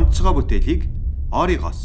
онцгой бүтээлийг оригоос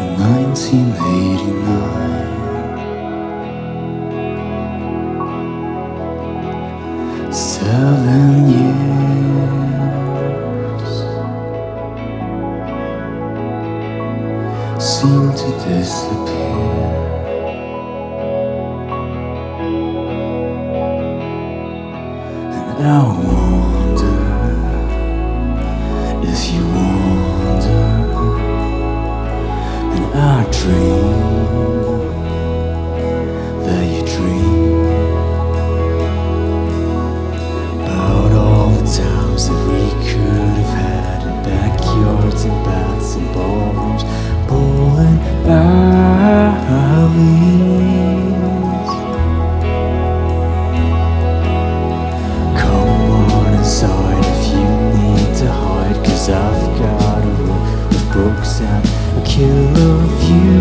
in 1989. 7 years seem to disappear. And I wonder if you wonder, and I dream that you dream about all the times that we could have had in backyards and baths and ballrooms, bowling alleys. Come on inside if you need to hide, 'cause I've got a room with books and a killer view.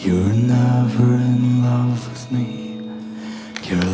You're never in love with me. You're